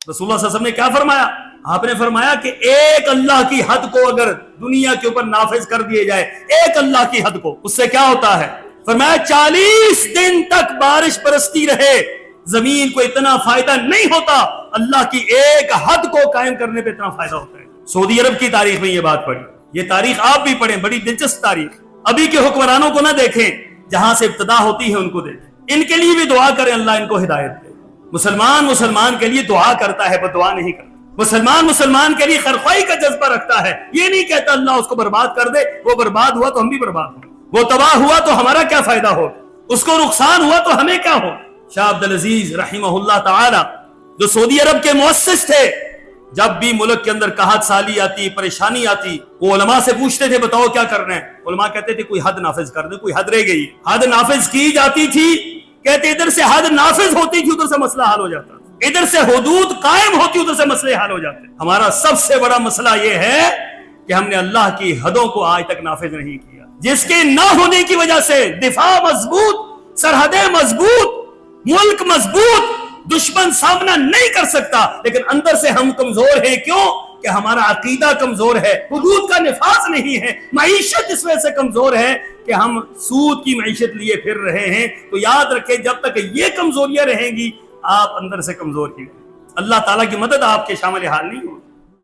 رسول اللہ صلی اللہ علیہ وسلم نے کیا فرمایا؟ آپ نے فرمایا کہ ایک اللہ کی حد کو اگر دنیا کے اوپر نافذ کر دیے جائے، ایک اللہ کی حد کو، اس سے کیا ہوتا ہے؟ فرمایا 40 دن تک بارش برستی رہے، زمین کو اتنا فائدہ نہیں ہوتا، اللہ کی ایک حد کو قائم کرنے پہ اتنا فائدہ ہوتا ہے۔ سعودی عرب کی تاریخ میں یہ بات پڑھی، یہ تاریخ آپ بھی پڑھیں، بڑی دلچسپ تاریخ۔ ابھی کے حکمرانوں کو نہ دیکھیں، جہاں سے ابتدا ہوتی ہے ان کو دیکھیں، ان کے لیے بھی دعا کریں اللہ ان کو ہدایت دے۔ مسلمان کے لیے دعا کرتا ہے، بد دعا نہیں کرتا۔ مسلمان کے لیے خیرخواہی کا جذبہ رکھتا ہے، یہ نہیں کہتا اللہ اس کو برباد کر دے، وہ برباد ہوا تو ہم بھی برباد ہوں، وہ تباہ ہوا تو ہمارا کیا فائدہ ہو، اس کو نقصان ہوا تو ہمیں کیا ہو۔ شاہ عبدالعزیز رحمہ اللہ تعالی جو سعودی عرب کے مؤسس تھے، جب بھی ملک کے اندر قحط سالی آتی، پریشانی آتی، وہ علماء سے پوچھتے تھے بتاؤ کیا کرنا ہے؟ علماء کہتے تھے کوئی حد نافذ کر دے، کوئی حد رہ گئی، حد نافذ کی جاتی تھی، کہتے ادھر سے حد نافذ ہوتی تھی ادھر سے مسئلہ حل ہو جاتا، ادھر سے حدود قائم ہوتی ادھر سے مسئلے حل ہو جاتے۔ ہمارا سب سے بڑا مسئلہ یہ ہے کہ ہم نے اللہ کی حدوں کو آج تک نافذ نہیں کیا، جس کے نہ ہونے کی وجہ سے دفاع مضبوط، سرحدیں مضبوط، ملک مضبوط، دشمن سامنا نہیں کر سکتا، لیکن اندر سے ہم کمزور ہیں۔ کیوں؟ کہ ہمارا عقیدہ کمزور ہے، حدود کا نفاذ نہیں ہے، معیشت اس وجہ سے کمزور ہے کہ ہم سود کی معیشت لیے پھر رہے ہیں۔ تو یاد رکھیں جب تک یہ کمزوریاں رہیں گی آپ اندر سے کمزور ہی ہیں، اللہ تعالیٰ کی مدد آپ کے شامل حال نہیں ہوگی۔